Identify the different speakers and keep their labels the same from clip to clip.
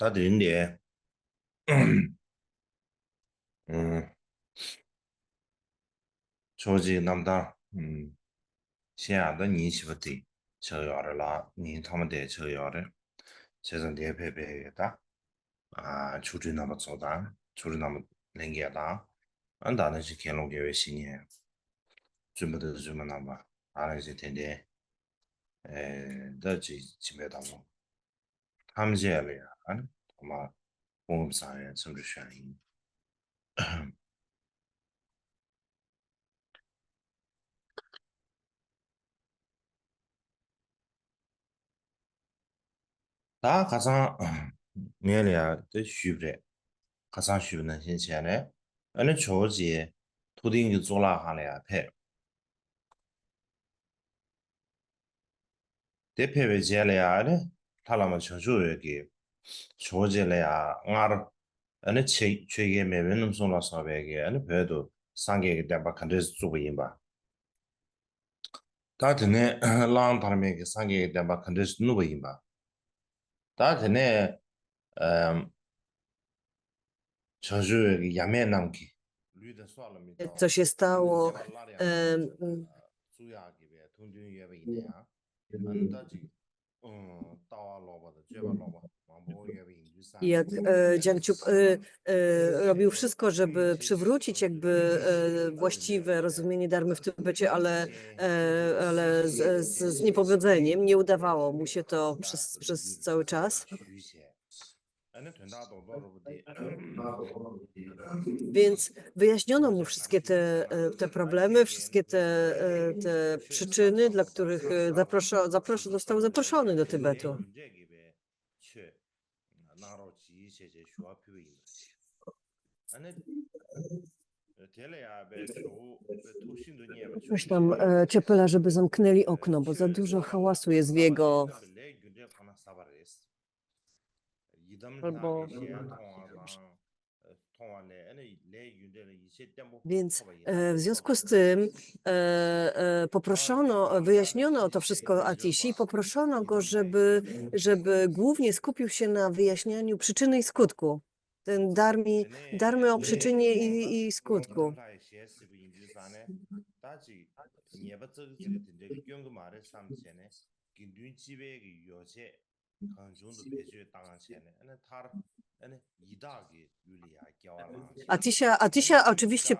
Speaker 1: 다들인데, 조지 남다,现在的你媳妇得吃药的了，你他们得吃药的，现在得配备的啊，出去那么早的，出去那么冷get的，俺打那是乾隆给新年，准备的准备那么，俺那是天天，这基本当中，他们这里啊，俺他妈我们商业甚至选赢。다 가상 메리아 더 쉽래 가상 쉽는 신체네 어느 조지 토딩이 졸라 하래 앞에 대표의 제래야네 탈라마 저주에게 조지래야 응아르 어느 최게 매변음 손라서베게 어느 배도 상계에 대바 컨트스 주고 임바 다드네 랑 타르메게 상계에 대바 컨트스 누고 임바 다드네 저주에게 야매 남기
Speaker 2: Co się stało? em, Jak Dziangciup robił wszystko, żeby przywrócić jakby właściwe rozumienie dharmy w Tybecie, ale z niepowodzeniem nie udawało mu się to przez cały czas. Więc wyjaśniono mu wszystkie te problemy, wszystkie te przyczyny, dla których został zaproszony do Tybetu. Proś tam Ciepela, żeby zamknęli okno, bo za dużo hałasu jest w jego... Albo... Więc w związku z tym wyjaśniono to wszystko Atishi, poproszono go, żeby głównie skupił się na wyjaśnianiu przyczyny i skutku. Ten darmy o przyczynie i skutku. Atisia oczywiście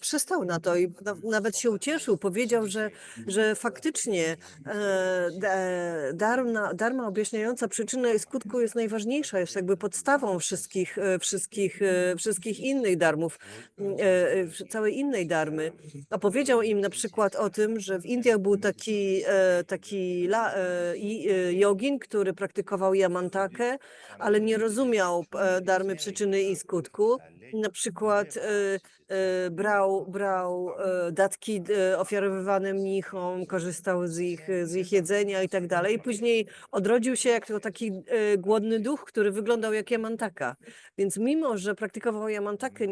Speaker 2: przystał na to i nawet się ucieszył. Powiedział, że faktycznie dharma objaśniająca przyczynę i skutku jest najważniejsza, jest jakby podstawą wszystkich innych dharmów, całej innej dharmy. A powiedział im na przykład o tym, że w Indiach był taki jogin, który praktykował yamantakę, ale nie rozumiał dharmy przyczyny i skutku. Na przykład brał datki ofiarowywane mnichom, korzystał z ich jedzenia i tak dalej. I później odrodził się jako taki głodny duch, który wyglądał jak yamantaka. Więc mimo, że praktykował yamantakę,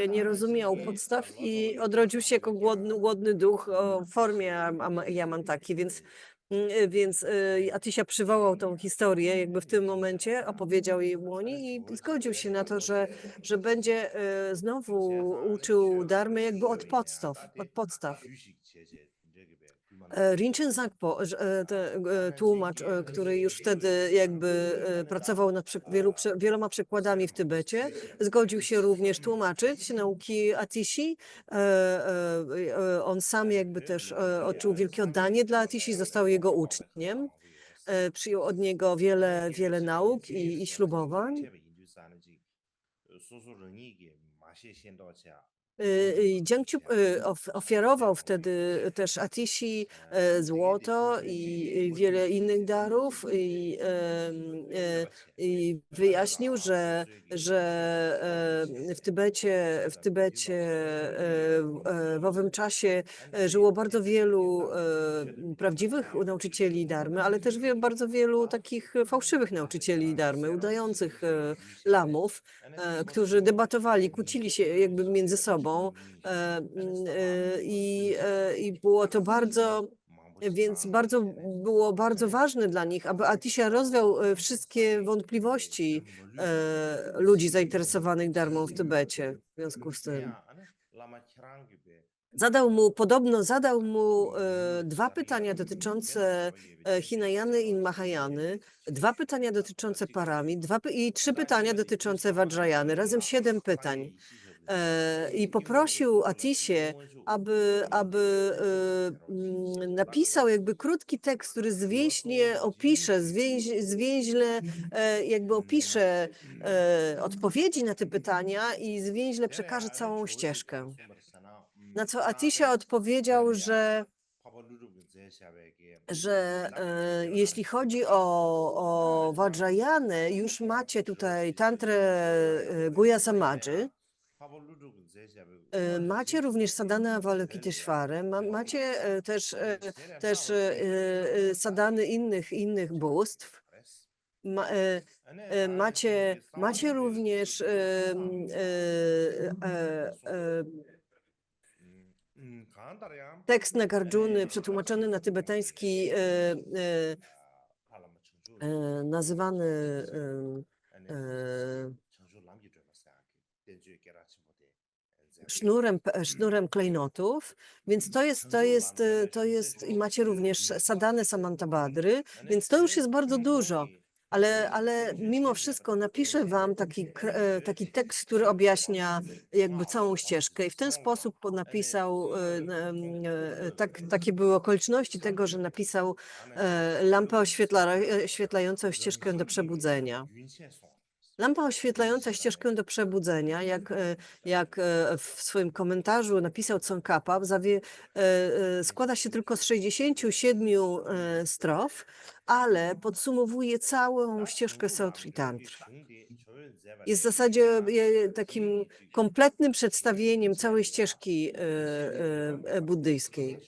Speaker 2: nie rozumiał podstaw i odrodził się jako głodny duch w formie yamantaki. Więc Atisia przywołał tą historię jakby w tym momencie, opowiedział jej Łoni i zgodził się na to, że będzie znowu uczył dharmy jakby od podstaw. Rinchen Zakpo, tłumacz, który już wtedy jakby pracował nad wieloma przykładami w Tybecie, zgodził się również tłumaczyć nauki Atishi. On sam jakby też odczuł wielkie oddanie dla Atishi, został jego uczniem. Przyjął od niego wiele nauk i ślubowań. Dziangciup ofiarował wtedy też Atishi złoto i wiele innych darów i wyjaśnił, że w Tybecie w owym czasie żyło bardzo wielu prawdziwych nauczycieli dharmy, ale też bardzo wielu takich fałszywych nauczycieli dharmy, udających lamów, którzy debatowali, kłócili się jakby między sobą i było to bardzo Więc było bardzo ważne dla nich, aby Atisha rozwiał wszystkie wątpliwości ludzi zainteresowanych Dharmą w Tybecie w związku z tym. Podobno zadał mu 2 pytania dotyczące Hinayany i Mahayany, 2 pytania dotyczące Paramit, i 3 pytania dotyczące Vajrayany, razem 7 pytań. I poprosił Atisię, aby napisał jakby krótki tekst, który zwięźle opisze, jakby opisze odpowiedzi na te pytania i zwięźle przekaże całą ścieżkę. Na co Atisha odpowiedział, że jeśli chodzi o Vajrayanę, już macie tutaj tantrę Guhya Samadży, macie również sadhanę Avalokiteshvara, macie też sadhany innych bóstw. Macie również tekst Nagarjuny przetłumaczony na tybetański, nazywany sznurem klejnotów, więc to jest i macie również sadhanę Samantabhadry, więc to już jest bardzo dużo. Ale mimo wszystko napiszę wam taki tekst, który objaśnia jakby całą ścieżkę i w ten sposób napisał, takie były okoliczności tego, że napisał lampę oświetlającą ścieżkę do przebudzenia. Lampa oświetlająca ścieżkę do przebudzenia, jak w swoim komentarzu napisał Tsongkhapa, składa się tylko z 67 strof, ale podsumowuje całą ścieżkę Sautri Tantry. Jest w zasadzie takim kompletnym przedstawieniem całej ścieżki buddyjskiej.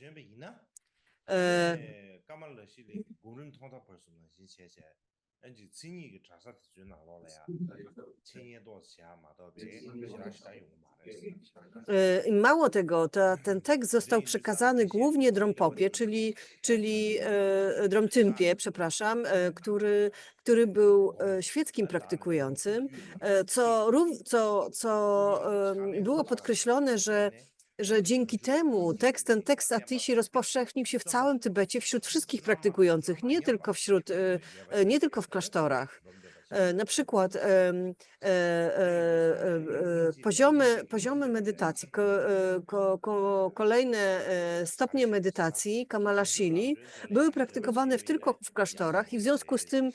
Speaker 2: I mało tego, ten tekst został przekazany głównie Drąpopie, czyli Drątympie, przepraszam, który był świeckim praktykującym, co było podkreślone, że dzięki temu ten tekst Atishi rozpowszechnił się w całym Tybecie wśród wszystkich praktykujących, nie tylko w klasztorach. Na przykład poziomy medytacji, kolejne stopnie medytacji, Kamalashili, były praktykowane tylko w klasztorach i w związku z tym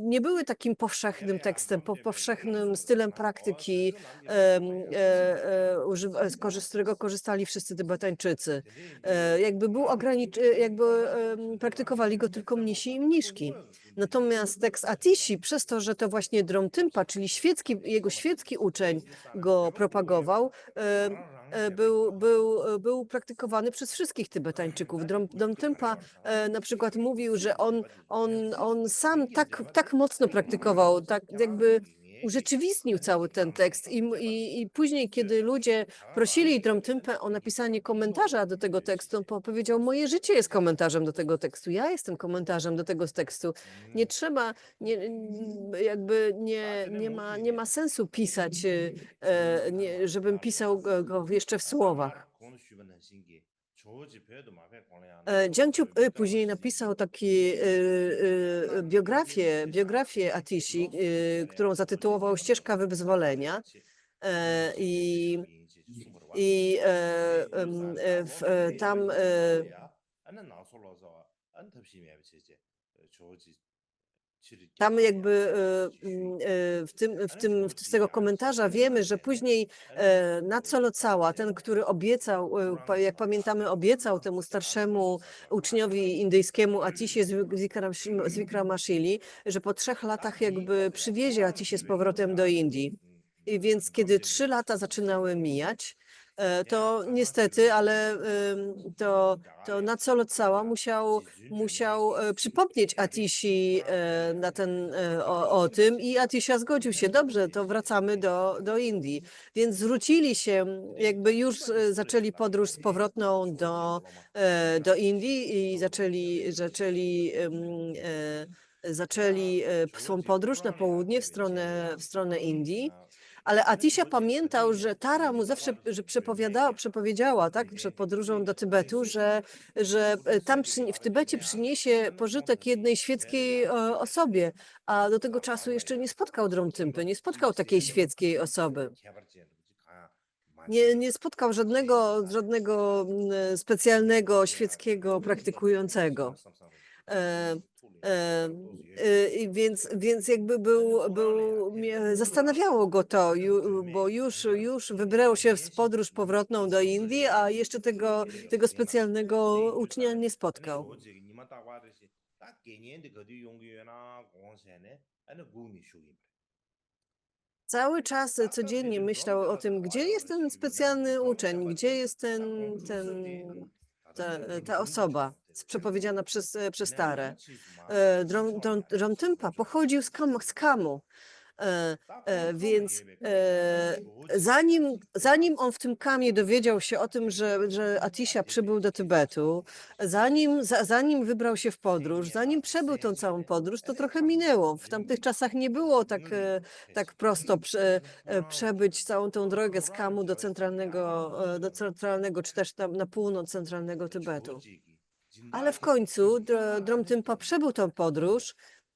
Speaker 2: nie były takim powszechnym tekstem, powszechnym stylem praktyki, z którego korzystali wszyscy Tybetańczycy. Praktykowali go tylko mnisi i mniszki. Natomiast tekst Atishi, przez to, że to właśnie Drątympa, czyli jego świecki uczeń go propagował, był praktykowany przez wszystkich Tybetańczyków. Drątympa na przykład mówił, że on sam tak mocno praktykował, tak jakby urzeczywistnił cały ten tekst i później, kiedy ludzie prosili Drątympę o napisanie komentarza do tego tekstu, on powiedział: moje życie jest komentarzem do tego tekstu, ja jestem komentarzem do tego tekstu. Nie trzeba, nie ma sensu pisać, żebym pisał go jeszcze w słowach. Jiang Chu później napisał taki biografię Atishi, którą zatytułował Ścieżka Wyzwolenia. Tam jakby z tego komentarza wiemy, że później Natsolo-Cała, ten, który obiecał, jak pamiętamy, obiecał temu starszemu uczniowi indyjskiemu Atisie z Wikramashili, że po 3 latach jakby przywiezie Atisię z powrotem do Indii. I więc kiedy 3 lata zaczynały mijać, To niestety, ale to Nacolot Sała musiał przypomnieć Atisi o tym i Atisia zgodził się. Dobrze, to wracamy do Indii. Więc zwrócili się, jakby już zaczęli podróż z powrotną do Indii i zaczęli swą podróż na południe w stronę Indii. Ale Atisia pamiętał, że Tara mu zawsze przepowiedziała, tak, przed podróżą do Tybetu, że tam w Tybecie przyniesie pożytek jednej świeckiej osobie, a do tego czasu jeszcze nie spotkał Dromtympy, nie spotkał takiej świeckiej osoby. Nie spotkał żadnego specjalnego świeckiego praktykującego. E, więc jakby zastanawiało go to, bo już wybrał się w podróż powrotną do Indii, a jeszcze tego specjalnego ucznia nie spotkał. Cały czas codziennie myślał o tym, gdzie jest ten specjalny uczeń, gdzie jest ta osoba przepowiedziana przez Tarę. Dromtympa pochodził z Kamu. Więc zanim on w tym Kamie dowiedział się o tym, że Atisia przybył do Tybetu, zanim wybrał się w podróż, zanim przebył tą całą podróż, to trochę minęło. W tamtych czasach nie było tak prosto przebyć całą tą drogę z Kamu do centralnego, czy też tam na północ centralnego Tybetu. Ale w końcu Dromtympa przebył tą podróż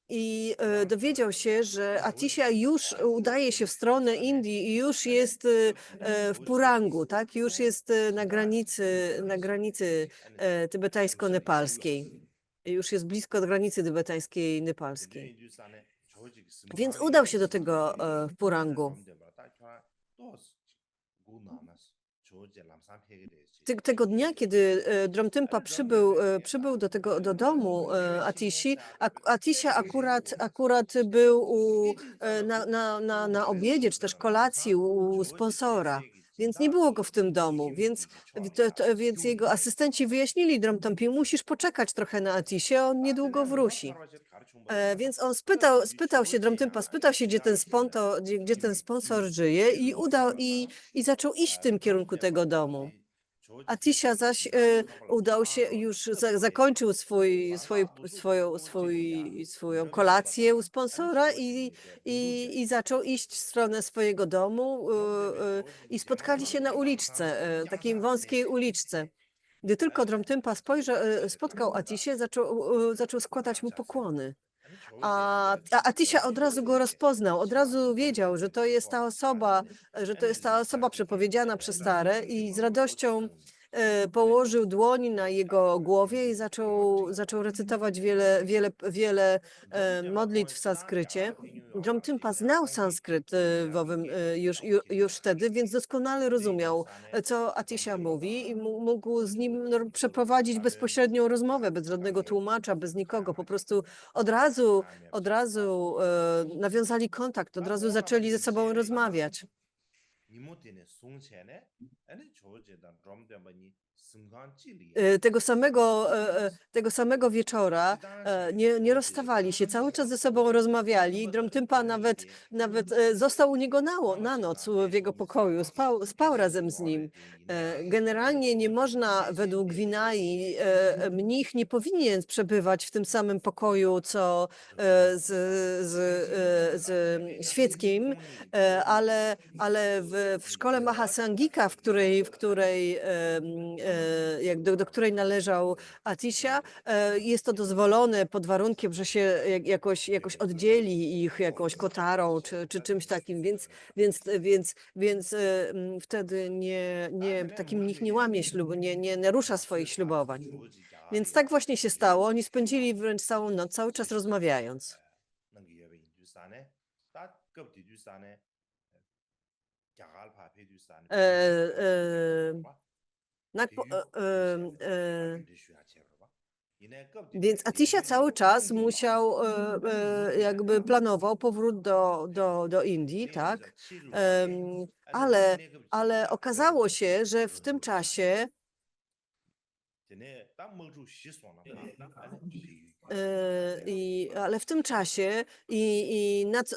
Speaker 2: i dowiedział się, że Atisia już udaje się w stronę Indii i już jest w Purangu, tak? Już jest na granicy tybetańsko-nepalskiej. Już jest blisko granicy tybetańskiej nepalskiej. Więc udał się do tego w Purangu. Tego dnia, kiedy Dromtympa przybył do domu Atisi, Atisia akurat był na obiedzie, czy też kolacji u sponsora, więc nie było go w tym domu, więc jego asystenci wyjaśnili Dromtympie, musisz poczekać trochę na Atisie, on niedługo wróci. Więc on spytał się, Dromtympa spytał się, gdzie ten sponsor żyje i zaczął iść w tym kierunku tego domu. Atisia zaś udał się, już zakończył swoją kolację u sponsora i zaczął iść w stronę swojego domu i spotkali się na uliczce, takiej wąskiej uliczce. Gdy tylko Dromtympa spotkał Atisię, zaczął składać mu pokłony. A Atisia od razu go rozpoznał, od razu wiedział, że to jest ta osoba przepowiedziana przez Tarę i z radością położył dłoń na jego głowie i zaczął recytować wiele modlitw w sanskrycie. Dromtympa znał sanskryt już wtedy, więc doskonale rozumiał, co Atisia mówi i mógł z nim przeprowadzić bezpośrednią rozmowę, bez żadnego tłumacza, bez nikogo. Po prostu od razu nawiązali kontakt, od razu zaczęli ze sobą rozmawiać. Tego samego wieczora nie rozstawali się, cały czas ze sobą rozmawiali. Dromtympa nawet został u niego na noc w jego pokoju, spał razem z nim. Generalnie nie można, według Vinai, mnich nie powinien przebywać w tym samym pokoju, co z świeckim, ale w szkole Mahasangika, do której należał Atisia, jest to dozwolone pod warunkiem, że się jakoś oddzieli ich jakąś kotarą czy czymś takim, więc wtedy taki mnich nie łamie ślubu, nie narusza swoich ślubowań. Więc tak właśnie się stało. Oni spędzili wręcz całą noc, cały czas rozmawiając. Więc Atisha cały czas musiał, jakby planował powrót do Indii, tak? Ale, ale okazało się, że w tym czasie ale w tym czasie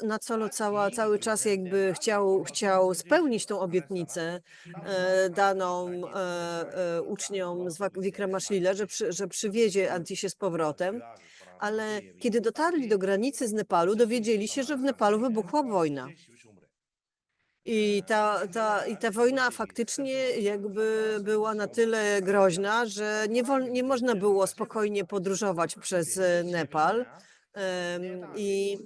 Speaker 2: Nacolo cały czas jakby chciał spełnić tą obietnicę daną uczniom z Wikramashila, że przywiezie Antisię z powrotem, ale kiedy dotarli do granicy z Nepalu, dowiedzieli się, że w Nepalu wybuchła wojna. I ta wojna faktycznie jakby była na tyle groźna, że nie można było spokojnie podróżować przez Nepal. I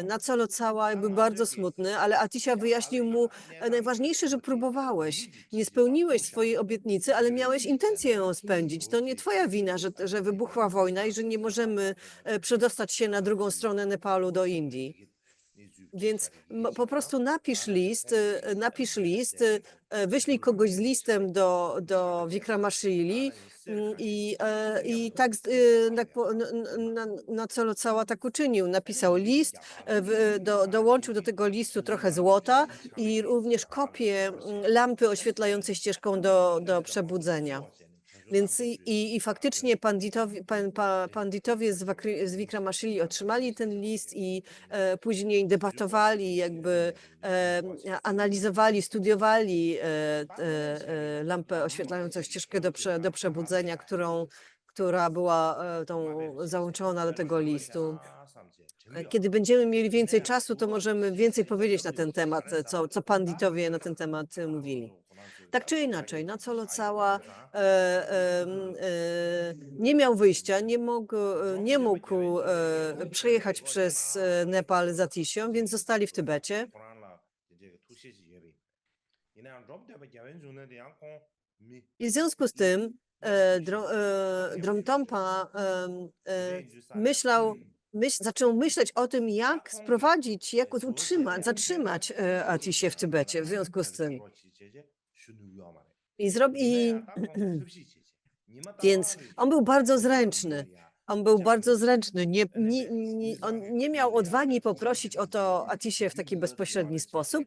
Speaker 2: Nacolo Cała był bardzo smutny, ale Atisha wyjaśnił mu, najważniejsze, że próbowałeś, nie spełniłeś swojej obietnicy, ale miałeś intencję ją spędzić. To nie twoja wina, że wybuchła wojna i że nie możemy przedostać się na drugą stronę Nepalu do Indii. Więc po prostu napisz list, wyślij kogoś z listem do Wikramashili i tak Nacolo Cała tak uczynił. Napisał list, dołączył do tego listu trochę złota i również kopię lampy oświetlającej ścieżką do przebudzenia. Więc i faktycznie panditowie z Wikramashili otrzymali ten list i później debatowali, jakby analizowali, studiowali lampę oświetlającą ścieżkę do przebudzenia, która była tą załączona do tego listu. Kiedy będziemy mieli więcej czasu, to możemy więcej powiedzieć na ten temat, co panditowie na ten temat mówili. Tak czy inaczej, Nacolo Cała nie miał wyjścia, nie mógł przejechać przez Nepal z Atisią, więc zostali w Tybecie. I w związku z tym Dromtonpa zaczął myśleć o tym, jak sprowadzić, jak zatrzymać Atisię w Tybecie w związku z tym. Więc on był bardzo zręczny. On nie miał odwagi poprosić o to Atisię w taki bezpośredni sposób,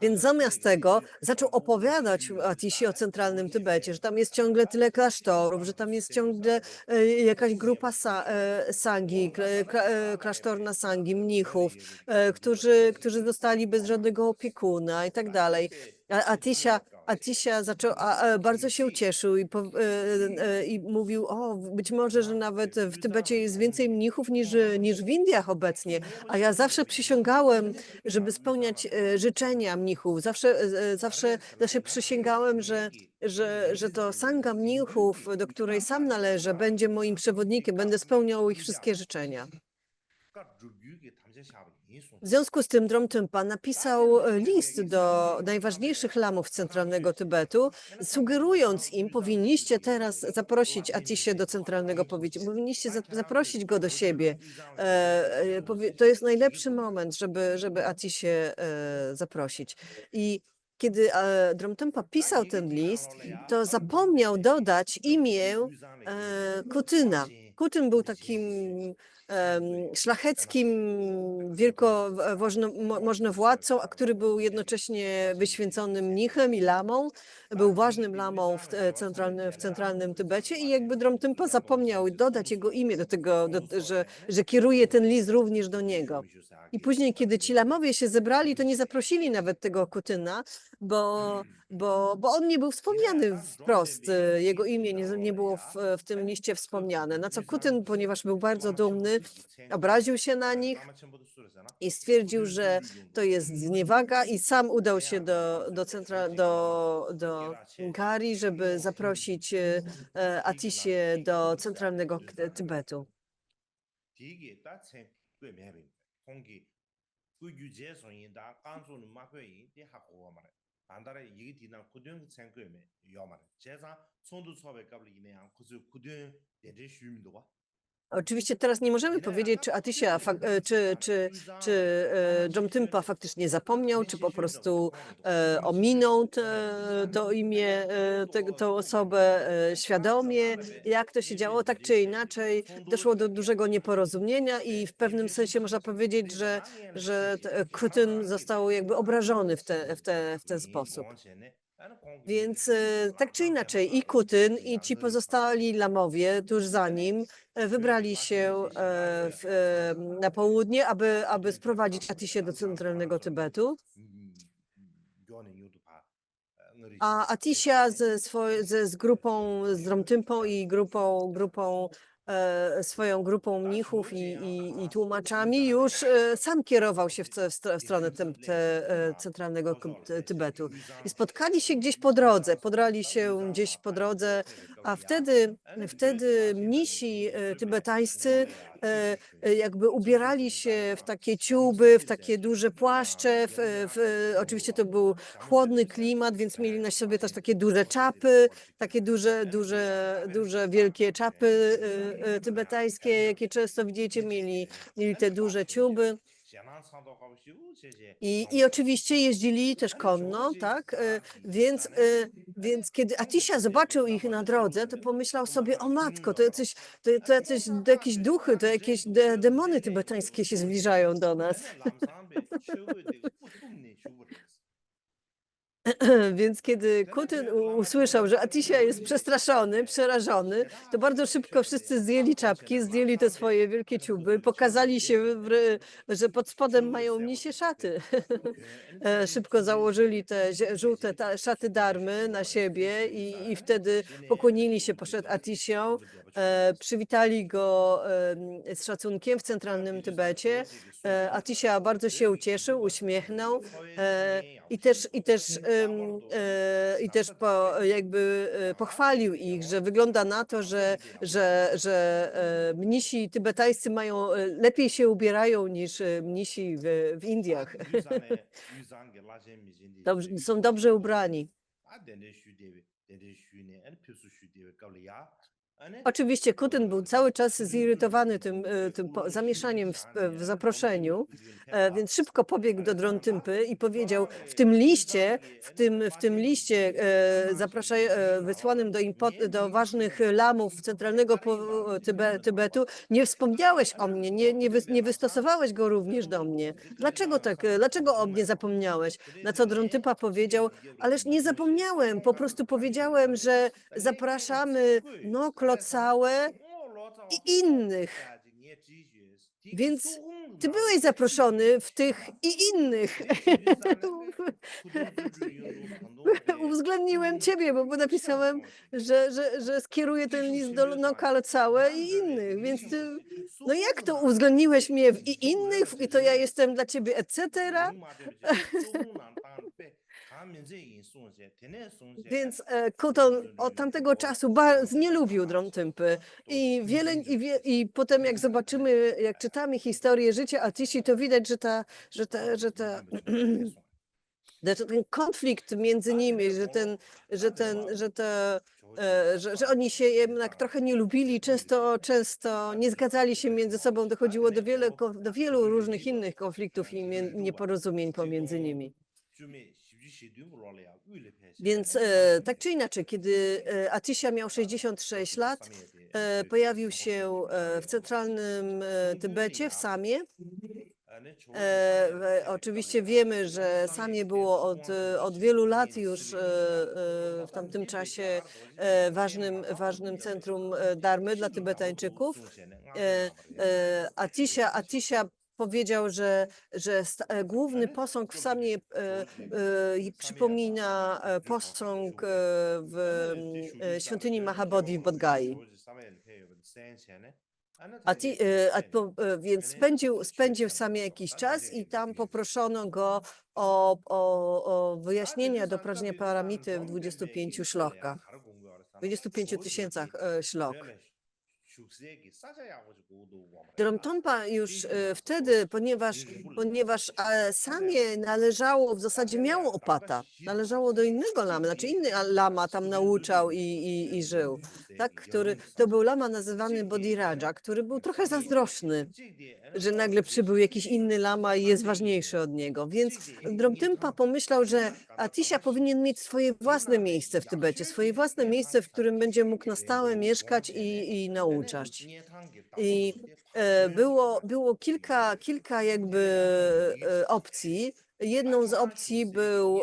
Speaker 2: więc zamiast tego zaczął opowiadać Atisie o centralnym Tybecie, że tam jest ciągle tyle klasztorów, że tam jest ciągle jakaś grupa sangi, klasztorna sangi, mnichów, którzy zostali bez żadnego opiekuna i tak dalej. Atisia bardzo się ucieszył i mówił, być może, że nawet w Tybecie jest więcej mnichów niż w Indiach obecnie, a ja zawsze przysięgałem, żeby spełniać życzenia mnichów. Zawsze przysięgałem, że to sanga mnichów, do której sam należę, będzie moim przewodnikiem, będę spełniał ich wszystkie życzenia. W związku z tym Dromtonpa napisał list do najważniejszych lamów centralnego Tybetu, sugerując im, powinniście teraz zaprosić Atisię do centralnego powiatu, powinniście zaprosić go do siebie. To jest najlepszy moment, żeby Atisię zaprosić. I kiedy Dromtonpa pisał ten list, to zapomniał dodać imię Kutyna. Kutyn był takim szlacheckim możnowładcą, a który był jednocześnie wyświęconym mnichem i lamą. Był ważnym lamą w centralnym Tybecie i jakby Dromtonpa zapomniał dodać jego imię do tego, że kieruje ten list również do niego. I później, kiedy ci lamowie się zebrali, to nie zaprosili nawet tego Kutyna, bo on nie był wspomniany wprost. Jego imię nie było w tym liście wspomniane. Na co Kutyn, ponieważ był bardzo dumny, obraził się na nich i stwierdził, że to jest zniewaga i sam udał się do Gari, żeby zaprosić Atisię do centralnego Tybetu.
Speaker 1: 반달에 이게 디나 고등 생각이 요마네 제가 손도 수업에 갑을 이내양 그저 고등 대제 쉬움도 봐
Speaker 2: Oczywiście teraz nie możemy powiedzieć, czy Atisha, czy Jomtympa faktycznie zapomniał, czy po prostu ominął to imię, tą osobę świadomie. Jak to się działo, tak czy inaczej, doszło do dużego nieporozumienia i w pewnym sensie można powiedzieć, że Kutyn został jakby obrażony w ten sposób. Więc tak czy inaczej i Kutyn, i ci pozostali lamowie tuż za nim wybrali się na południe, aby sprowadzić Atisię do centralnego Tybetu. A Atisia z grupą, z Dromtympą i swoją grupą mnichów i tłumaczami już sam kierował się w stronę centralnego Tybetu. I spotkali się gdzieś po drodze, podrali się gdzieś po drodze, a wtedy mnisi tybetańscy jakby ubierali się w takie ciuby, w takie duże płaszcze. Oczywiście to był chłodny klimat, więc mieli na sobie też takie duże czapy, takie duże, wielkie czapy tybetańskie, jakie często widzicie, mieli te duże ciuby. I oczywiście jeździli też konno, tak? Więc kiedy Atisha zobaczył ich na drodze, to pomyślał sobie, o matko, to jakieś duchy, to jakieś demony tybetańskie się zbliżają do nas. Więc kiedy Kutyn usłyszał, że Atisha jest przestraszony, przerażony, to bardzo szybko wszyscy zdjęli czapki, zdjęli te swoje wielkie ciuby, pokazali się, że pod spodem mają mnisie szaty. Szybko założyli te żółte szaty darmy na siebie i wtedy pokłonili się przed Atisią, przywitali go z szacunkiem w centralnym Tybecie. Atisia bardzo się ucieszył, uśmiechnął i też pochwalił ich, że wygląda na to, że mnisi tybetańscy lepiej się ubierają niż mnisi w Indiach. Są dobrze ubrani. Oczywiście Kutyn był cały czas zirytowany tym zamieszaniem w zaproszeniu, więc szybko pobiegł do Dromtympy i powiedział, w tym liście wysłanym do ważnych lamów centralnego Tybetu, nie wspomniałeś o mnie, nie wystosowałeś go również do mnie. Dlaczego o mnie zapomniałeś? Na co Dromtympa powiedział, ależ nie zapomniałem, po prostu powiedziałem, że zapraszamy Klocałe i innych. Więc ty byłeś zaproszony w tych i innych. Uwzględniłem ciebie, bo napisałem, że skieruję ten list do Kalocałe i innych. Więc no jak to uwzględniłeś mnie w i innych i to ja jestem dla ciebie etc. Więc Kutyn od tamtego czasu znielubił Dromtympy i potem jak zobaczymy, jak czytamy historię życia Atisi, to widać, że ten konflikt między nimi, że oni się jednak trochę nie lubili, często nie zgadzali się między sobą, dochodziło do wielu różnych innych konfliktów i nieporozumień pomiędzy nimi. Więc tak czy inaczej, kiedy Atisha miał 66 lat, pojawił się w centralnym Tybecie, w Samie. Oczywiście wiemy, że Samie było od wielu lat już w tamtym czasie ważnym centrum darmy dla Tybetańczyków. Atisha powiedział, że główny posąg w Samie przypomina posąg w świątyni Mahabodhi w Bodhgai. Więc spędził w Samie jakiś czas i tam poproszono go o wyjaśnienia do Prajnaparamity w 25 szlokach, 25 tysięcach szlok. Dromtompa już wtedy, ponieważ samie należało, w zasadzie miało opata, należało do innego lamy, znaczy inny lama tam nauczał i żył, tak, to był lama nazywany Bodhiraja, który był trochę zazdrosny, że nagle przybył jakiś inny lama i jest ważniejszy od niego. Więc Dromtympa pomyślał, że Atisha powinien mieć swoje własne miejsce w Tybecie, swoje własne miejsce, w którym będzie mógł na stałe mieszkać i nauczać. I było kilka jakby opcji. Jedną z opcji był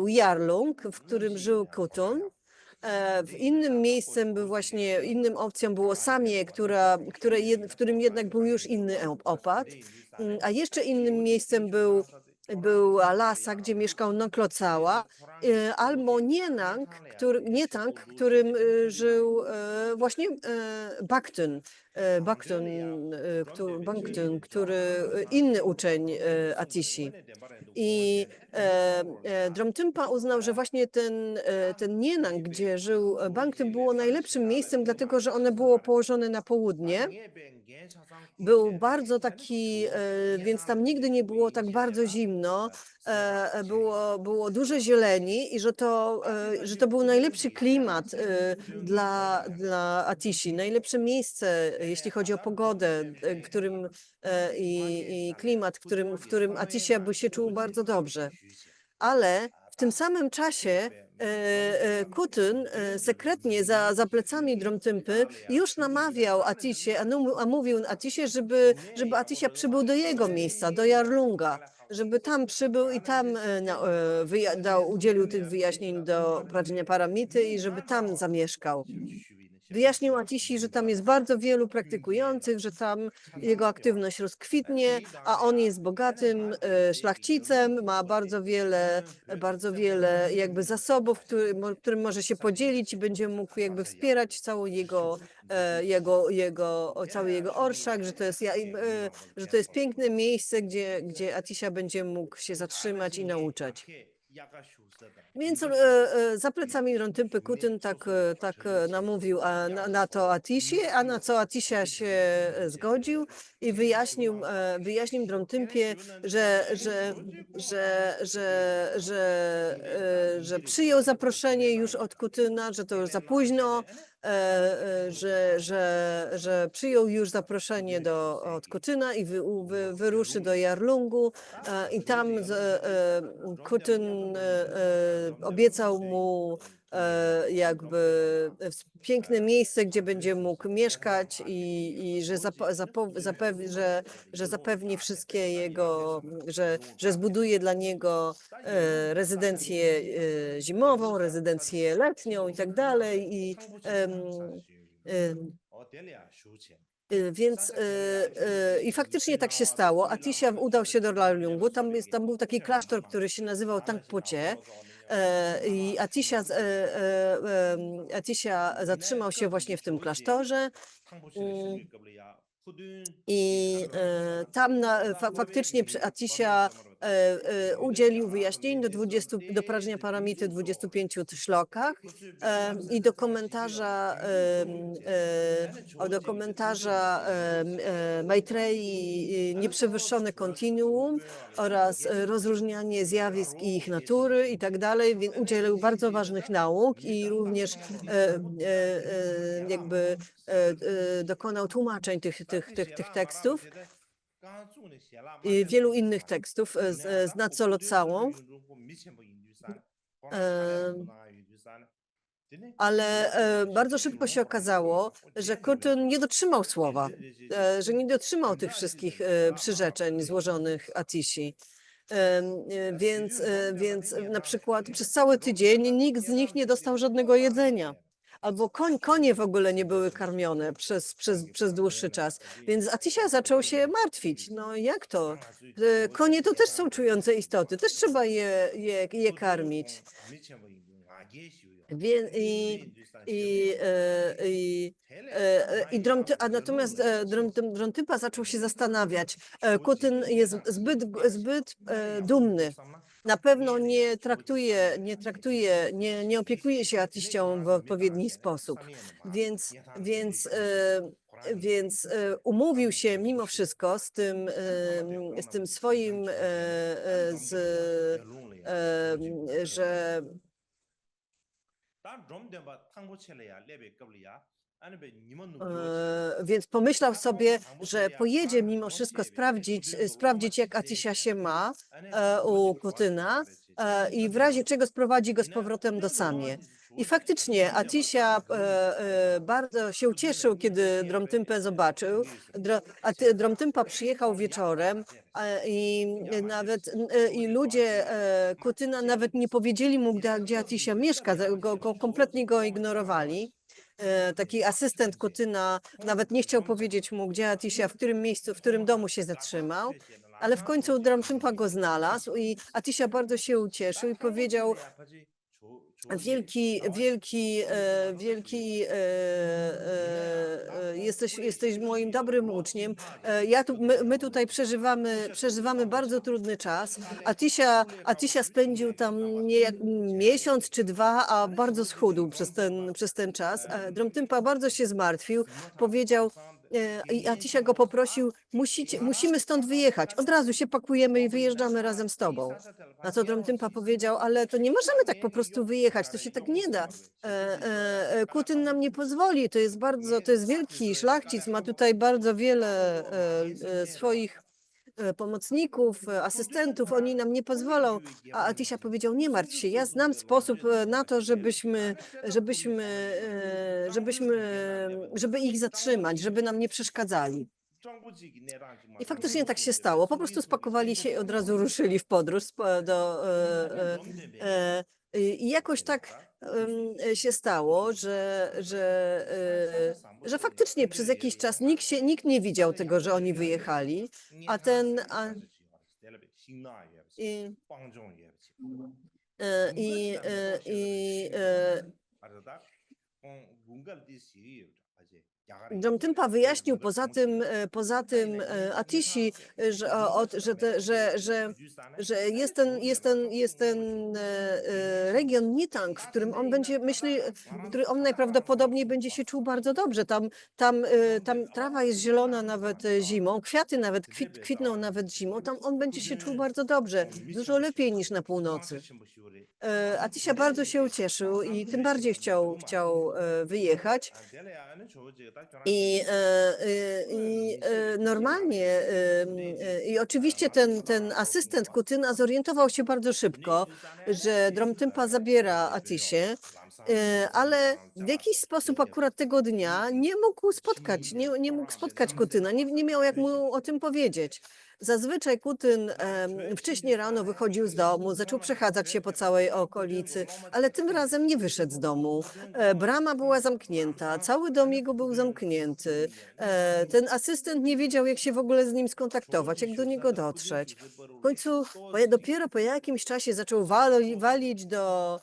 Speaker 2: Jarlung, w którym żył Kutun. Innym opcją było Samie, w którym jednak był już inny opat. A jeszcze innym miejscem była Lhasa, gdzie mieszkał Nonglo-Cała, albo Nietang, którym żył właśnie Baktun, który inny uczeń Atishi. I Dromtympa uznał, że właśnie ten Nienang, gdzie żył Bangtym, było najlepszym miejscem, dlatego że one było położone na południe. Był bardzo taki, więc tam nigdy nie było tak bardzo zimno. Było dużo zieleni i że to był najlepszy klimat dla Atishi, najlepsze miejsce, jeśli chodzi o pogodę, i klimat, w którym Atisia by się czuł bardzo dobrze. Ale w tym samym czasie Kutyn sekretnie za plecami Dromtympy już namawiał Atisię, a mówił Atisie, żeby Atisia przybył do jego miejsca, do Jarlunga, żeby tam przybył i tam udzielił tych wyjaśnień do Prajnaparamity i żeby tam zamieszkał. Wyjaśnił Atisi, że tam jest bardzo wielu praktykujących, że tam jego aktywność rozkwitnie, a on jest bogatym szlachcicem, ma bardzo wiele jakby zasobów, którym może się podzielić i będzie mógł jakby wspierać cały jego orszak, że to jest piękne miejsce, gdzie Atisia będzie mógł się zatrzymać i nauczać. Więc za plecami Dromtympy Kutyn tak namówił na to Atisię, a na co Atisia się zgodził i wyjaśnił Dromtympie, że przyjął zaproszenie już od Kutyna, że to już za późno, że przyjął już zaproszenie od Kutyna i wyruszy do Jarlungu i tam Kutyn obiecał mu jakby piękne miejsce, gdzie będzie mógł mieszkać i że zapewni wszystkie że zbuduje dla niego rezydencję zimową, rezydencję letnią i tak dalej. I faktycznie tak się stało. Atisia udał się do Jarlungu. Tam był taki klasztor, który się nazywał Tangpoche. I Atisia zatrzymał się właśnie w tym klasztorze. I tam faktycznie Atisia udzielił wyjaśnień do Prajnaparamity 25 szlokach i do komentarza Maitrei Nieprzewyższone kontinuum oraz rozróżnianie zjawisk i ich natury i tak dalej. Więc udzielił bardzo ważnych nauk i również jakby dokonał tłumaczeń tych tekstów i wielu innych tekstów z Natsolo-Całą. Ale bardzo szybko się okazało, że Kutyn nie dotrzymał słowa, że nie dotrzymał tych wszystkich przyrzeczeń złożonych Atisi. Więc na przykład przez cały tydzień nikt z nich nie dostał żadnego jedzenia. Albo konie w ogóle nie były karmione przez dłuższy czas. Więc Atisia zaczął się martwić. No jak to? Konie to też są czujące istoty, też trzeba je karmić. Natomiast Dromtypa zaczął się zastanawiać. Kutyn jest zbyt dumny. na pewno nie opiekuje się artyścią w odpowiedni sposób. Więc umówił się mimo wszystko z tym swoim, z, że więc pomyślał sobie, że pojedzie mimo wszystko sprawdzić jak Atysia się ma u Putyna i w razie czego sprowadzi go z powrotem do Samie. I faktycznie Atysia bardzo się ucieszył, kiedy Dromtympę zobaczył. Dromtympa przyjechał wieczorem i ludzie Kutyna nawet nie powiedzieli mu, gdzie Atysia mieszka, kompletnie go ignorowali. Taki asystent Kutyna nawet nie chciał powiedzieć mu, gdzie Atysia, w którym miejscu, w którym domu się zatrzymał, ale w końcu Dromtympa go znalazł i Atysia bardzo się ucieszył i powiedział: wielki, jesteś moim dobrym uczniem. My tutaj przeżywamy bardzo trudny czas. Atysia spędził tam niejak miesiąc czy dwa, a bardzo schudł przez ten czas. Dromtympa bardzo się zmartwił. Powiedział, i Atysia go poprosił: musimy stąd wyjechać. Od razu się pakujemy i wyjeżdżamy razem z tobą. Na co Dromtympa powiedział: ale to nie możemy tak po prostu wyjechać, to się tak nie da. Kutyn nam nie pozwoli, to jest wielki szlachcic, ma tutaj bardzo wiele swoich pomocników, asystentów, oni nam nie pozwolą. A Atysia powiedział: nie martw się, ja znam sposób na to, żeby ich zatrzymać, żeby nam nie przeszkadzali. I faktycznie tak się stało. Po prostu spakowali się i od razu ruszyli w podróż i jakoś tak się stało, że faktycznie przez jakiś czas nikt nie widział tego, że oni wyjechali, a ten a, i, i, i, Dromtympa wyjaśnił poza tym Atysi, że jest ten region Nitang, w którym on który on najprawdopodobniej będzie się czuł bardzo dobrze. Tam trawa jest zielona nawet zimą, kwiaty nawet kwitną nawet zimą, tam on będzie się czuł bardzo dobrze, dużo lepiej niż na północy. Atysia bardzo się ucieszył i tym bardziej chciał wyjechać. Normalnie, i oczywiście ten asystent Kutyna zorientował się bardzo szybko, że Dromtympa zabiera Atysię, ale w jakiś sposób akurat tego dnia nie mógł spotkać Kutyna, nie miał jak mu o tym powiedzieć. Zazwyczaj Kutyn wcześniej rano wychodził z domu, zaczął przechadzać się po całej okolicy, ale tym razem nie wyszedł z domu. Brama była zamknięta, cały dom jego był zamknięty. Ten asystent nie wiedział, jak się w ogóle z nim skontaktować, jak do niego dotrzeć. W końcu dopiero po jakimś czasie zaczął walić do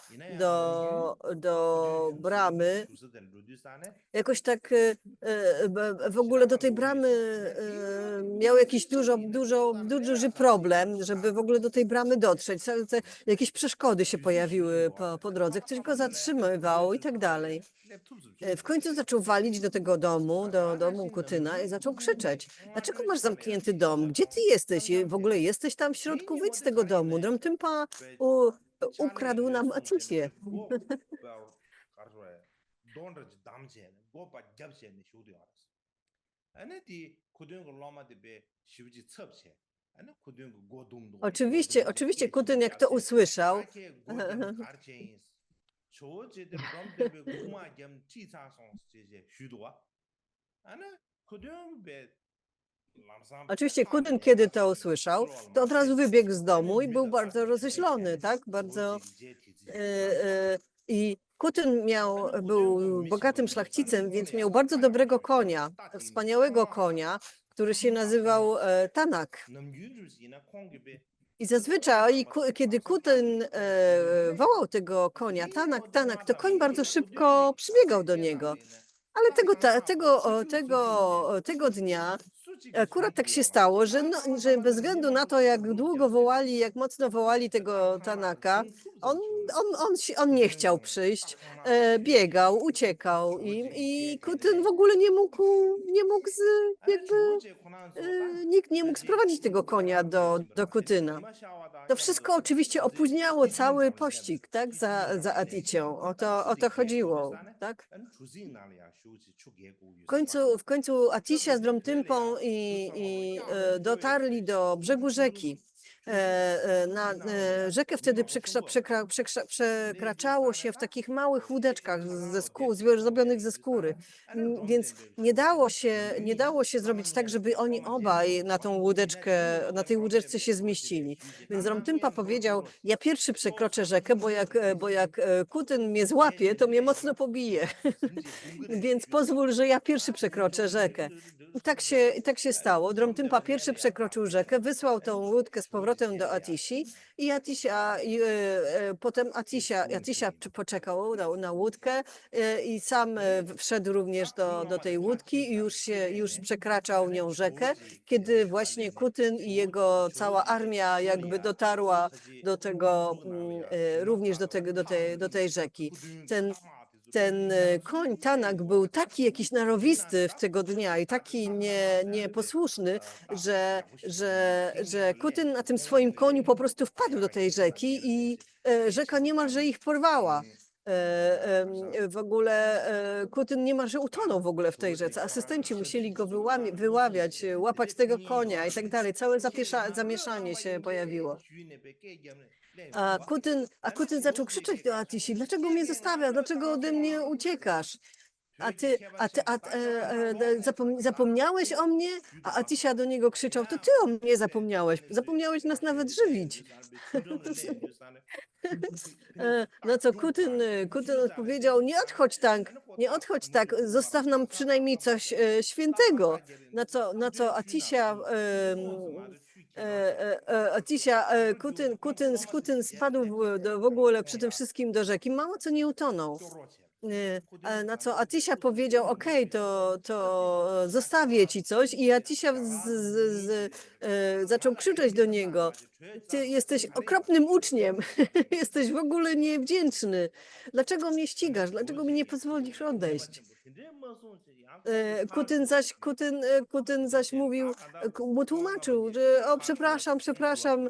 Speaker 2: bramy. Jakoś tak w ogóle do tej bramy miał jakiś duży problem, żeby w ogóle do tej bramy dotrzeć. Jakieś przeszkody się pojawiły po drodze, ktoś go zatrzymywał i tak dalej. W końcu zaczął walić do tego domu, do domu Kutyna i zaczął krzyczeć: dlaczego masz zamknięty dom? Gdzie ty jesteś? W ogóle jesteś tam w środku? Wyjdź z tego domu. Dromtympa ukradł nam Atysię. Oczywiście Kutyn, jak to usłyszał, oczywiście Kutyn, kiedy to usłyszał, to od razu wybiegł z domu i był bardzo rozeźlony, tak? I Kutyn był bogatym szlachcicem, więc miał bardzo dobrego konia, wspaniałego konia, który się nazywał Tanak. I zazwyczaj, kiedy Kutyn wołał tego konia Tanak, to koń bardzo szybko przybiegał do niego. Ale tego dnia akurat tak się stało, że, że bez względu na to, jak długo wołali, jak mocno wołali tego Tanaka, on nie chciał przyjść, biegał, uciekał i Kutyn w ogóle nie mógł jakby nikt nie mógł sprowadzić tego konia do Kutyna. To wszystko oczywiście opóźniało cały pościg, tak, za Aticją. O to chodziło, tak? W końcu Aticia z Dromtympą dotarli do brzegu rzeki. Na rzekę wtedy przekraczało się w takich małych łódeczkach zrobionych ze skóry. Więc nie dało się zrobić tak, żeby oni obaj na tą łódeczkę, na tej łódeczce się zmieścili. Więc Dromtympa powiedział: ja pierwszy przekroczę rzekę, bo jak Kutyn mnie złapie, to mnie mocno pobije. Więc pozwól, że ja pierwszy przekroczę rzekę. I tak się stało. Dromtympa pierwszy przekroczył rzekę, wysłał tą łódkę z powrotem do Atisi i potem Atisia poczekał na łódkę i sam wszedł również do tej łódki i już przekraczał nią rzekę, kiedy właśnie Kutyn i jego cała armia jakby dotarła do tego, również do tej rzeki. Ten koń Tanak był taki jakiś narowisty w tego dnia i taki nieposłuszny, że Kutyn na tym swoim koniu po prostu wpadł do tej rzeki i rzeka niemalże ich porwała. W ogóle Kutyn niemalże utonął w ogóle w tej rzece. Asystenci musieli go wyławiać, łapać tego konia i tak dalej. Całe zamieszanie się pojawiło. A Kutyn zaczął krzyczeć do Atisi: dlaczego mnie zostawiasz? Dlaczego ode mnie uciekasz? Zapomniałeś o mnie? A Atisia do niego krzyczał: to ty o mnie zapomniałeś. Zapomniałeś nas nawet żywić. Na co Kutyn odpowiedział: nie odchodź tak, zostaw nam przynajmniej coś świętego. Na co Kutyn spadł w ogóle przy tym wszystkim do rzeki, mało co nie utonął. Na co Atisia powiedział: okej, to zostawię ci coś, i Atisia zaczął krzyczeć do niego: ty jesteś okropnym uczniem, jesteś w ogóle niewdzięczny. Dlaczego mnie ścigasz? Dlaczego mi nie pozwolisz odejść? Kutyn zaś mu tłumaczył, że przepraszam,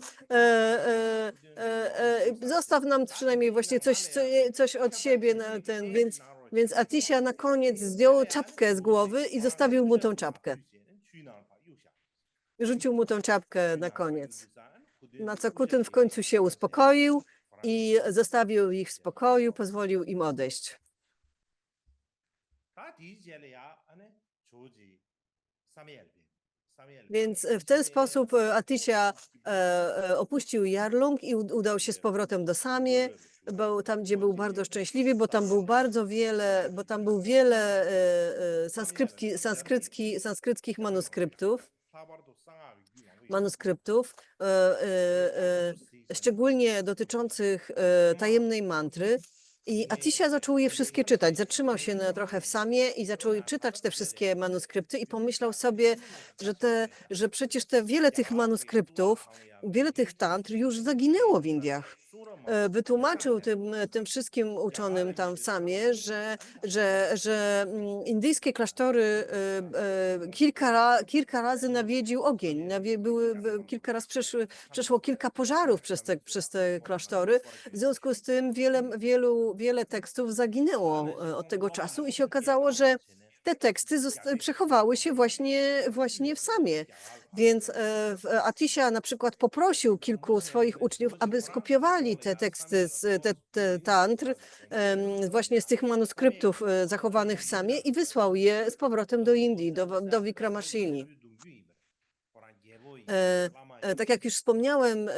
Speaker 2: zostaw nam przynajmniej właśnie coś od siebie na ten, więc Atisia na koniec zdjął czapkę z głowy i zostawił mu tą czapkę. Rzucił mu tą czapkę na koniec. Na co Kutyn w końcu się uspokoił i zostawił ich w spokoju, pozwolił im odejść. Więc w ten sposób Atisia opuścił Jarlung i udał się z powrotem do Samie, tam, gdzie był bardzo szczęśliwy, bo tam było wiele sanskryckich manuskryptów, szczególnie dotyczących tajemnej mantry. I Atisia zaczął je wszystkie czytać. Zatrzymał się trochę w Samie i zaczął czytać te wszystkie manuskrypty i pomyślał sobie, że przecież wiele tych manuskryptów, wiele tych tantr już zaginęło w Indiach. Wytłumaczył tym wszystkim uczonym tam w Samie, że indyjskie klasztory kilka razy nawiedził ogień. Kilka razy przeszło kilka pożarów przez te klasztory. W związku z tym wiele tekstów zaginęło od tego czasu i się okazało, że te teksty przechowały się właśnie w Samie. Więc Atisia na przykład poprosił kilku swoich uczniów, aby skopiowali te teksty, te tantr właśnie z tych manuskryptów zachowanych w Samie i wysłał je z powrotem do Indii, do Vikramashili. Tak jak już wspomniałem,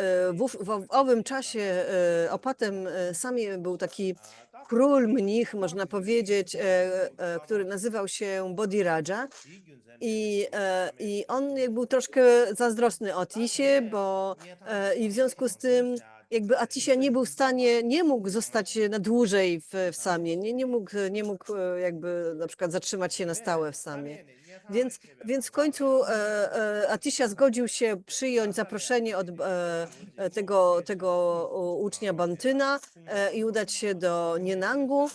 Speaker 2: w owym czasie opatem Samie był taki król, mnich, można powiedzieć, który nazywał się Bodhiraja. I on był troszkę zazdrosny o Atisie, i w związku z tym jakby Atisia nie był w stanie, nie mógł zostać na dłużej w Samie, nie mógł jakby na przykład zatrzymać się na stałe w Samie. Więc w końcu Atisia zgodził się przyjąć zaproszenie od tego ucznia Bantyna i udać się do Nienangu.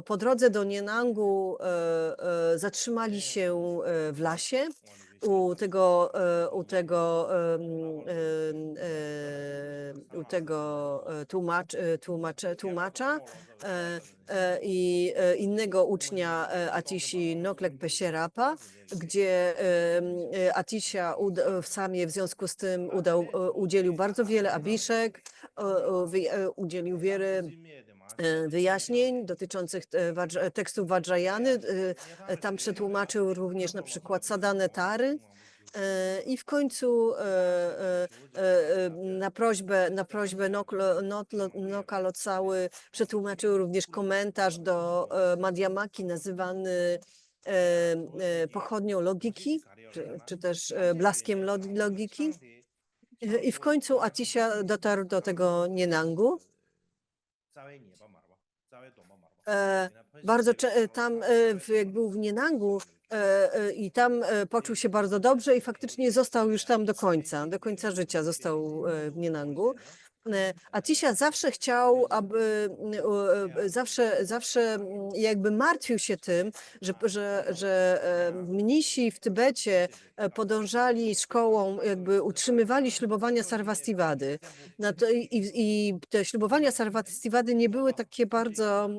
Speaker 2: Po drodze do Nienangu zatrzymali się w lasie tłumacza i innego ucznia Atisi Noklek Pesierapa, gdzie Atisia w Samie w związku z tym udzielił bardzo wiele abiszek, udzielił wiele wyjaśnień dotyczących tekstów Vajrayany. Tam przetłumaczył również na przykład Sadane Tary. I w końcu na prośbę Noka Locały przetłumaczył również komentarz do Madhyamaki nazywany pochodnią logiki, czy też blaskiem logiki. I w końcu Atisia dotarł do tego Nienangu. Tam jak był w Nienangu i tam poczuł się bardzo dobrze i faktycznie został już tam do końca życia został w Nienangu. Atisia zawsze chciał, zawsze jakby martwił się tym, że mnisi w Tybecie podążali szkołą, jakby utrzymywali ślubowania Sarvastivady. I te ślubowania Sarvastivady nie były takie bardzo,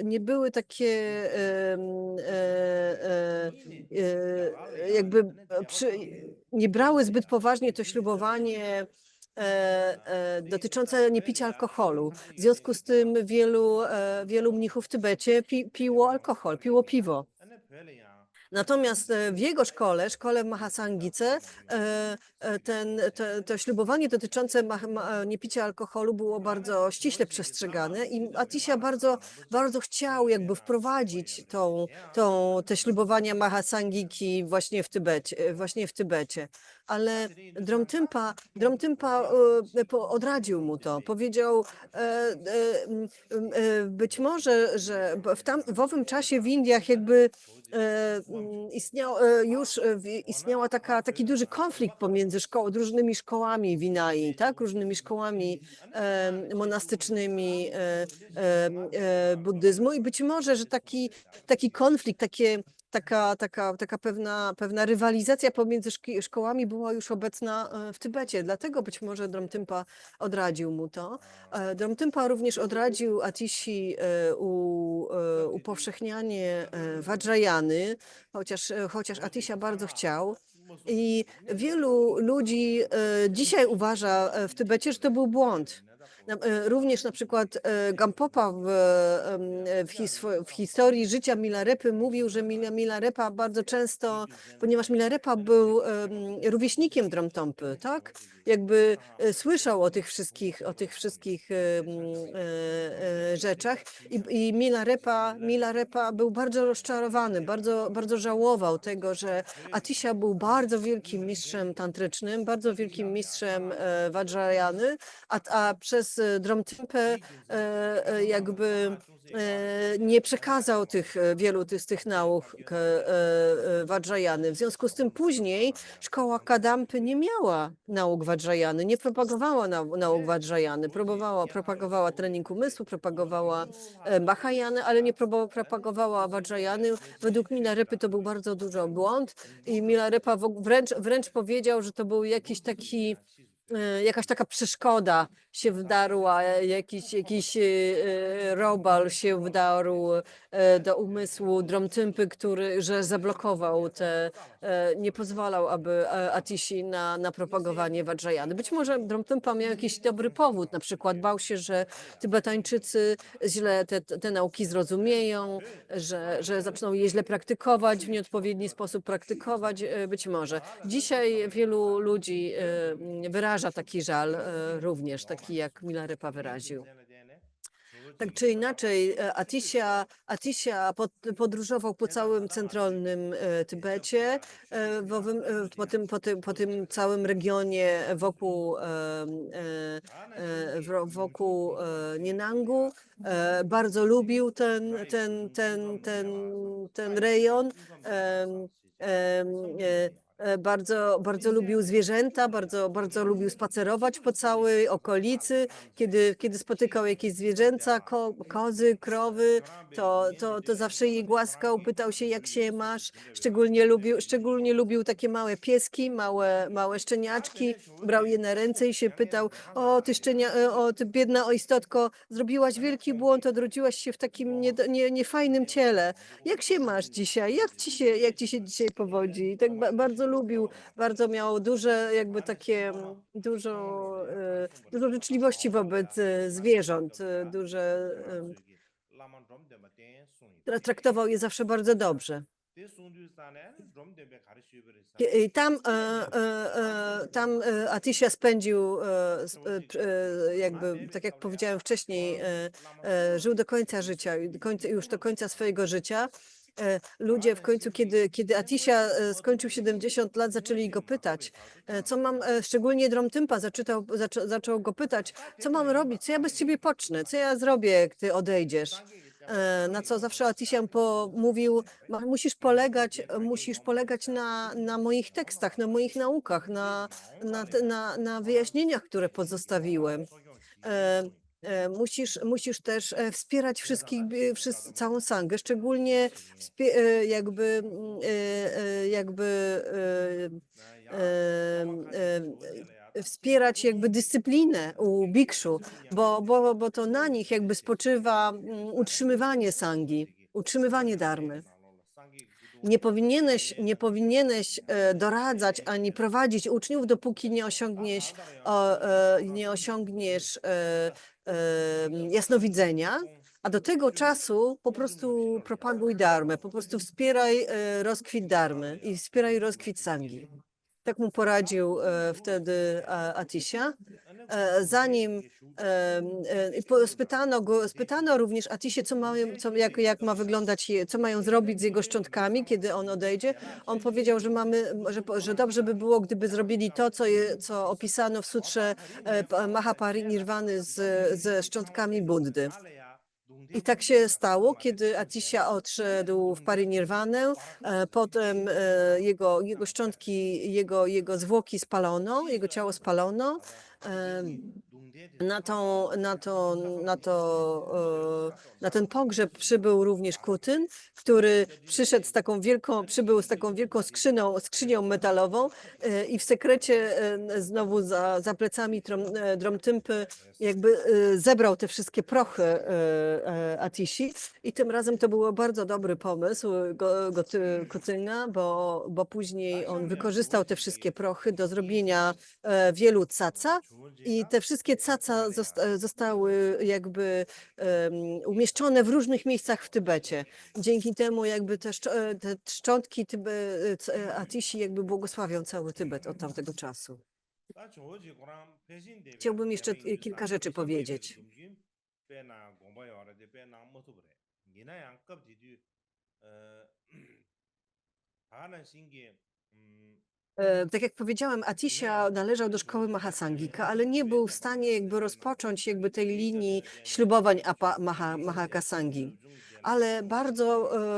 Speaker 2: nie były takie jakby nie brały zbyt poważnie to ślubowanie dotyczące niepicia alkoholu. W związku z tym wielu mnichów w Tybecie piło alkohol, piło piwo. Natomiast w jego szkole Mahasangice, to ślubowanie dotyczące niepicia alkoholu było bardzo ściśle przestrzegane i Atisia bardzo chciał jakby wprowadzić te ślubowania Mahasangiki właśnie w Tybecie. Ale Dromtympa odradził mu to. Powiedział, być może, że w owym czasie w Indiach jakby istniała taki duży konflikt pomiędzy różnymi szkołami Vinai, tak? Różnymi szkołami monastycznymi buddyzmu i być może, że taki konflikt, taka pewna rywalizacja pomiędzy szkołami była już obecna w Tybecie. Dlatego być może Dromtympa odradził mu to. Dromtympa również odradził Atisi upowszechnianie Vajrayany, chociaż Atisia bardzo chciał. I wielu ludzi dzisiaj w Tybecie, że to był błąd. Również na przykład Gampopa w historii życia Milarepy mówił, że Milarepa bardzo często, ponieważ Milarepa był rówieśnikiem Dromtompy, tak? Jakby słyszał o tych wszystkich rzeczach i Milarepa był bardzo rozczarowany, bardzo żałował tego, że Atisia był bardzo wielkim mistrzem tantrycznym, bardzo wielkim mistrzem Vajrayany, a przez Dromtympę jakby nie przekazał wielu z tych nauk Vajrayany. W związku z tym później szkoła Kadampy nie miała nauk Vajrayany, nie propagowała nauk Vajrayany, propagowała trening umysłu, propagowała Mahayany, ale nie propagowała Vajrayany. Według Milarepy to był bardzo duży błąd i Milarepa wręcz powiedział, że to był jakaś taka przeszkoda się wdarła, jakiś robal się wdarł do umysłu Dromtympy, że zablokował nie pozwalał, aby Atisi na propagowanie Vajrayany. Być może Dromtympa miał jakiś dobry powód, na przykład bał się, że Tybetańczycy źle te nauki zrozumieją, że zaczną je źle praktykować, w nieodpowiedni sposób praktykować, być może. Dzisiaj wielu ludzi wyraża taki żal również, taki jak Milarepa wyraził. Tak czy inaczej, podróżował po całym centralnym Tybecie, po tym całym regionie wokół Nienangu. Bardzo lubił ten rejon. Bardzo lubił zwierzęta, bardzo lubił spacerować po całej okolicy. Kiedy spotykał jakieś zwierzęta, kozy, krowy, to zawsze je głaskał, pytał się, jak się masz. Szczególnie lubił takie małe pieski, małe szczeniaczki. Brał je na ręce i się pytał: ty biedna istotko, zrobiłaś wielki błąd, odrodziłaś się w takim niefajnym ciele. Jak się masz dzisiaj? Jak ci się dzisiaj powodzi? I tak bardzo lubił, bardzo miał duże, jakby takie, dużo życzliwości wobec zwierząt, traktował je zawsze bardzo dobrze. Tam Atisha spędził, jakby, tak jak powiedziałem wcześniej, żył do końca życia, już do końca swojego życia. Ludzie w końcu, kiedy Atisha skończył 70 lat, zaczęli go pytać, co mam, szczególnie Dromtympa zaczął go pytać, co mam robić, co ja bez ciebie pocznę, co ja zrobię, jak ty odejdziesz. Na co zawsze Atisha mówił: musisz polegać na moich tekstach, na moich naukach, na wyjaśnieniach, które pozostawiłem. Musisz też wspierać całą sangę, szczególnie wspierać jakby dyscyplinę u bikszu, bo to na nich jakby spoczywa utrzymywanie sangi, utrzymywanie dharmy. Nie powinieneś doradzać ani prowadzić uczniów, dopóki nie osiągniesz jasnowidzenia, a do tego czasu po prostu propaguj dharmę, po prostu wspieraj rozkwit dharmy i wspieraj rozkwit sangi. Tak mu poradził wtedy Atisha. Zanim spytano również Atisie, jak ma wyglądać, co mają zrobić z jego szczątkami, kiedy on odejdzie. On powiedział, że dobrze by było, gdyby zrobili to, co opisano w sutrze Mahaparinirvany ze szczątkami Buddy. I tak się stało, kiedy Atisha odszedł w parinirwanę, potem jego szczątki, jego zwłoki spalono, jego ciało spalono. Na ten pogrzeb przybył również Kutyn, który przybył z taką wielką skrzynią metalową i w sekrecie znowu za plecami Dromtympy jakby zebrał te wszystkie prochy Atishi i tym razem to był bardzo dobry pomysł Kutyna, bo później on wykorzystał te wszystkie prochy do zrobienia wielu caca i te wszystkie caca zostały jakby umieszczone w różnych miejscach w Tybecie. Dzięki temu jakby te szczątki Atishi jakby błogosławią cały Tybet od tamtego czasu. Chciałbym jeszcze kilka rzeczy powiedzieć. Tak jak powiedziałem, Atisha należał do szkoły Mahasangika, ale nie był w stanie jakby rozpocząć jakby tej linii ślubowań Mahakasangi. Ale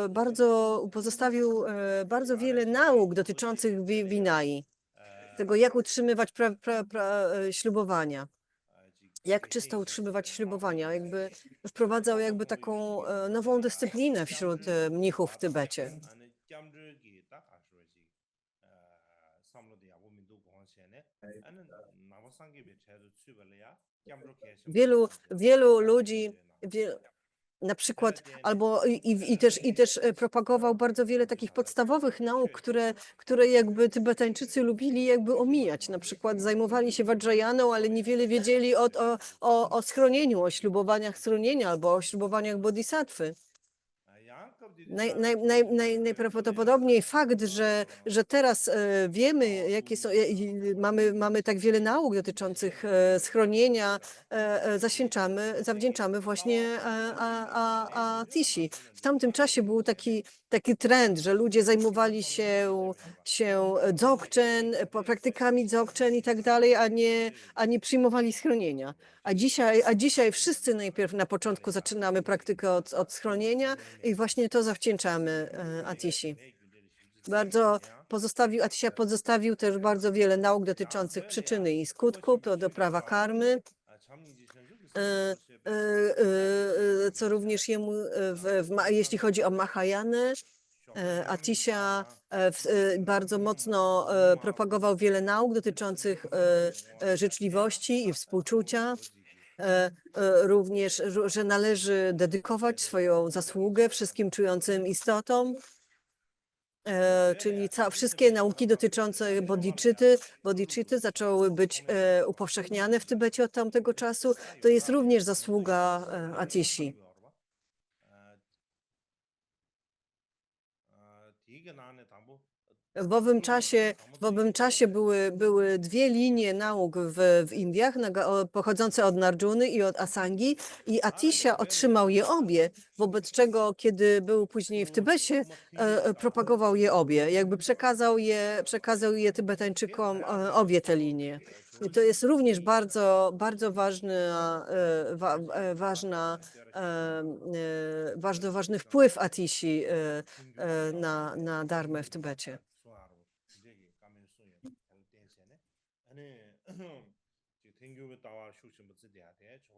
Speaker 2: bardzo pozostawił bardzo wiele nauk dotyczących Vinai, tego, jak utrzymywać ślubowania, jak czysto utrzymywać ślubowania. Jakby wprowadzał jakby taką nową dyscyplinę wśród mnichów w Tybecie. Wielu ludzi, na przykład, i też propagował bardzo wiele takich podstawowych nauk, które jakby Tybetańczycy lubili jakby omijać. Na przykład zajmowali się Vajrayaną, ale niewiele wiedzieli o schronieniu, o ślubowaniach schronienia albo o ślubowaniach bodhisattwy. Najprawdopodobniej fakt, że teraz wiemy, jakie są, mamy tak wiele nauk dotyczących schronienia, zawdzięczamy właśnie Atishi. W tamtym czasie był taki trend, że ludzie zajmowali się dzogchen, praktykami dzogchen i tak dalej, a nie przyjmowali schronienia. A dzisiaj wszyscy najpierw na początku zaczynamy praktykę od schronienia i właśnie to zawdzięczamy Atishi. Atisia pozostawił też bardzo wiele nauk dotyczących przyczyny i skutku, do prawa karmy, co również jemu, jeśli chodzi o Mahajanę, Atisha bardzo mocno propagował wiele nauk dotyczących życzliwości i współczucia. Również, że należy dedykować swoją zasługę wszystkim czującym istotom, czyli wszystkie nauki dotyczące bodhicitti zaczęły być upowszechniane w Tybecie od tamtego czasu. To jest również zasługa Atishi. W owym czasie były dwie linie nauk w Indiach, pochodzące od Narjuny i od Asangi, i Atisha otrzymał je obie, wobec czego, kiedy był później w Tybecie, propagował je obie, jakby przekazał je Tybetańczykom obie te linie. I to jest również bardzo, bardzo ważny wpływ Atishi na dharmę w Tybecie.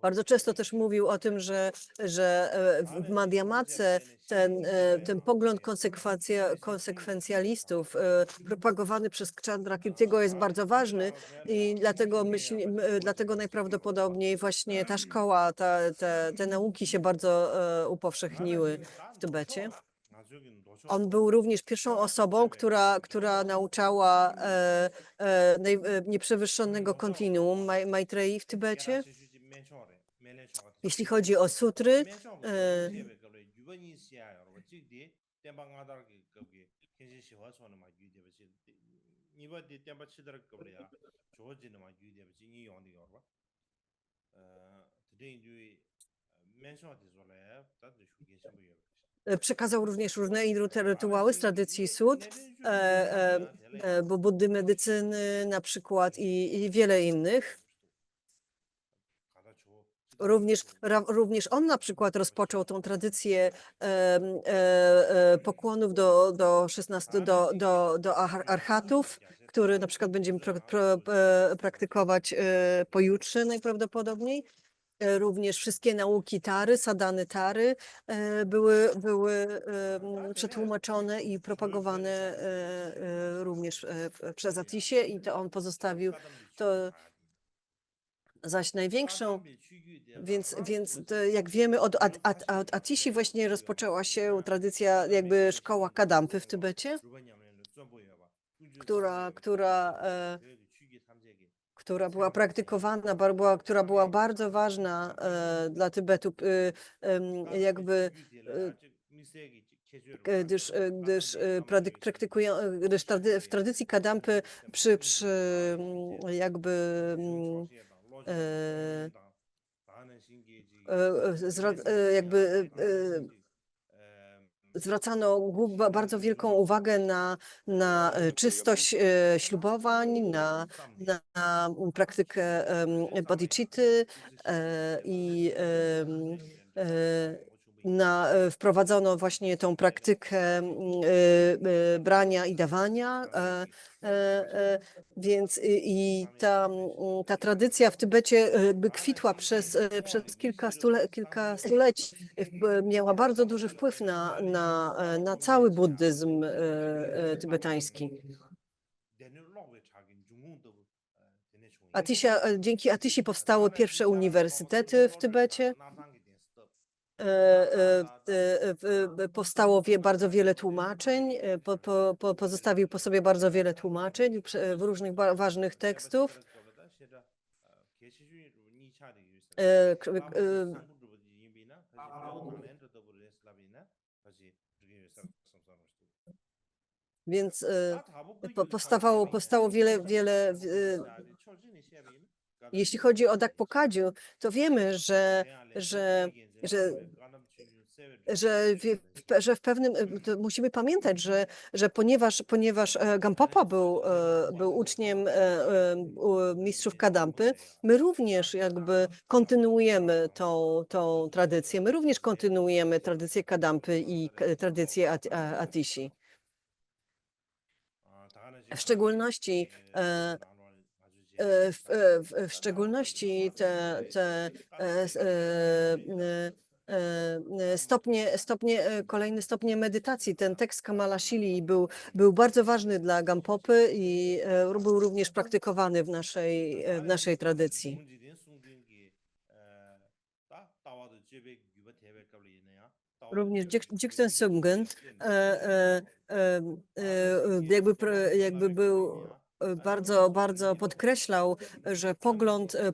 Speaker 2: Bardzo często też mówił o tym, że w Madhyamace ten pogląd konsekwencjalistów propagowany przez Chandrakirtiego jest bardzo ważny i dlatego najprawdopodobniej właśnie ta szkoła, te nauki się bardzo upowszechniły w Tybecie. On był również pierwszą osobą, która nauczała nieprzewyższonego kontinuum Maitrei w Tybecie. Jeśli chodzi o sutry, przekazał również różne rytuały z tradycji Sud, Buddy medycyny na przykład i wiele innych. Również on na przykład rozpoczął tą tradycję pokłonów do arhatów, który na przykład będziemy praktykować pojutrze najprawdopodobniej. Również wszystkie nauki Tary, sadhany Tary były przetłumaczone i propagowane również przez Atisię, i to on pozostawił to. Zaś największą, więc to, jak wiemy, od Atishi właśnie rozpoczęła się tradycja, jakby szkoła Kadampy w Tybecie, która była praktykowana, która była bardzo ważna dla Tybetu, jakby gdyż w tradycji Kadampy jakby zwracano bardzo wielką uwagę na czystość ślubowań, na praktykę bodhicitty i wprowadzono właśnie tą praktykę brania i dawania, więc ta tradycja w Tybecie jakby kwitła przez kilka stuleci. Miała bardzo duży wpływ na cały buddyzm tybetański. Dzięki Atishi powstały pierwsze uniwersytety w Tybecie. Powstało bardzo wiele tłumaczeń, pozostawił po sobie bardzo wiele tłumaczeń w różnych ważnych tekstów. Więc
Speaker 1: 다 다복의
Speaker 2: powstało wiele. Jeśli chodzi o Dakpokadziu, to wiemy, że że w pewnym, to musimy pamiętać, że ponieważ Gampopa był uczniem mistrzów Kadampy, my również jakby kontynuujemy tą tradycję. My również kontynuujemy tradycję Kadampy i tradycję Atishi. W szczególności w szczególności te kolejne stopnie medytacji. Ten tekst Kamala Shili był bardzo ważny dla Gampopy i był również praktykowany w naszej tradycji. Również Jigten Sumgen jakby był bardzo podkreślał, że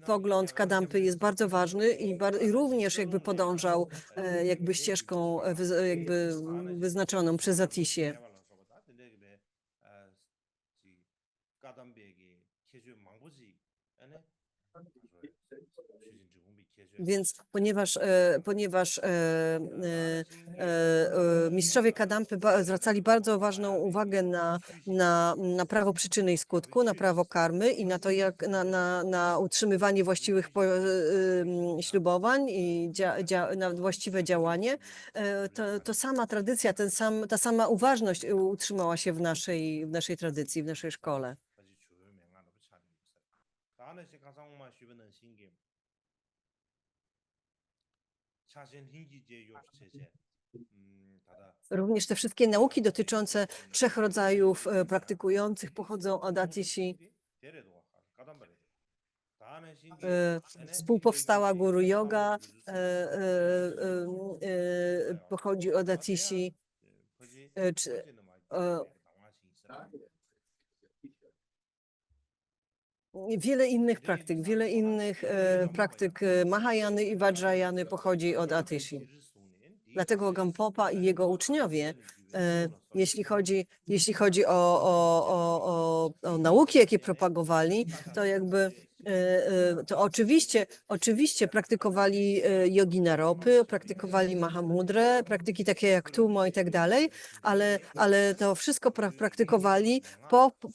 Speaker 2: pogląd Kadampy jest bardzo ważny i również jakby podążał jakby ścieżką jakby wyznaczoną przez Atisię. Więc ponieważ mistrzowie Kadampy zwracali bardzo ważną uwagę na prawo przyczyny i skutku, na prawo karmy i na to, jak na utrzymywanie właściwych ślubowań i na właściwe działanie, to sama tradycja, ta sama uważność utrzymała się w naszej tradycji, w naszej szkole. Również te wszystkie nauki dotyczące 3 rodzajów praktykujących pochodzą od Atishi. Współpowstała Guru Yoga pochodzi od Atishi. Wiele innych praktyk Mahayany i Vajrayany pochodzi od Atishi. Dlatego Gampopa i jego uczniowie, jeśli chodzi o nauki, jakie propagowali, to jakby to oczywiście praktykowali Yoginaropy, praktykowali Mahamudrę, praktyki takie jak Tumo i tak dalej, ale to wszystko praktykowali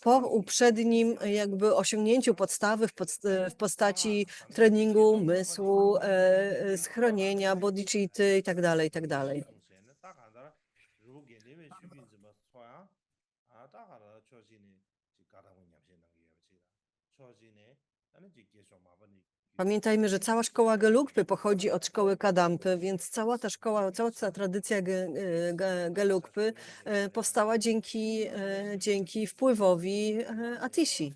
Speaker 2: po uprzednim jakby osiągnięciu podstawy w postaci treningu umysłu, schronienia, bodhicitty i tak dalej, i tak dalej. Pamiętajmy, że cała szkoła Gelugpy pochodzi od szkoły Kadampy, więc cała ta tradycja Gelugpy powstała dzięki wpływowi Atishi.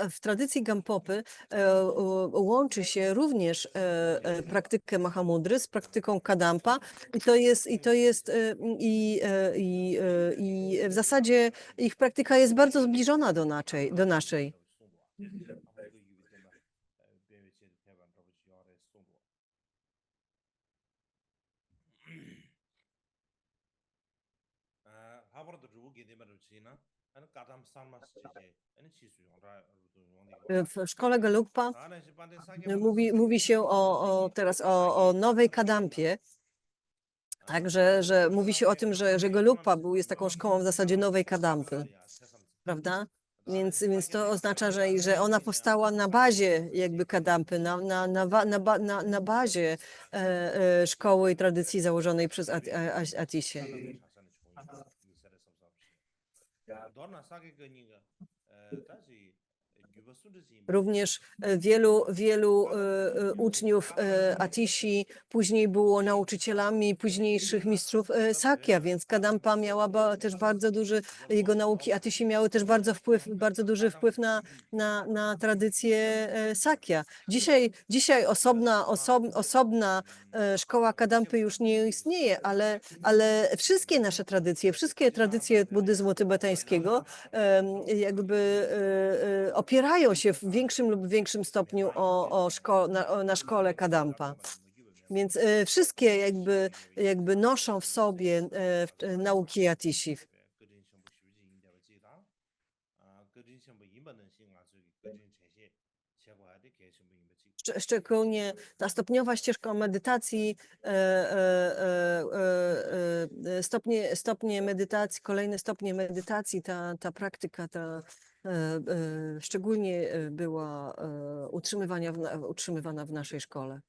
Speaker 2: W tradycji Gampopy łączy się również praktykę Mahamudry z praktyką Kadampa i w zasadzie ich praktyka jest bardzo zbliżona do naszej. W szkole Gelugpa mówi się teraz o nowej Kadampie. Także, że mówi się o tym, że Gelugpa jest taką szkołą w zasadzie nowej Kadampy, prawda? Więc to oznacza, że ona powstała na bazie jakby Kadampy, na bazie szkoły i tradycji założonej przez Atisię. Również wielu uczniów Atishi później było nauczycielami późniejszych mistrzów Sakya, więc Kadampa miała też bardzo duży, jego nauki Atishi miały też bardzo duży wpływ na tradycję Sakya. Dzisiaj osobna szkoła Kadampy już nie istnieje, ale wszystkie tradycje buddyzmu tybetańskiego jakby opierają się w większym lub większym stopniu na szkole Kadampa. Więc wszystkie jakby noszą w sobie nauki Yatishi. Szczególnie ta stopniowa ścieżka medytacji, stopnie medytacji, kolejne stopnie medytacji, ta praktyka, szczególnie była utrzymywana w naszej szkole.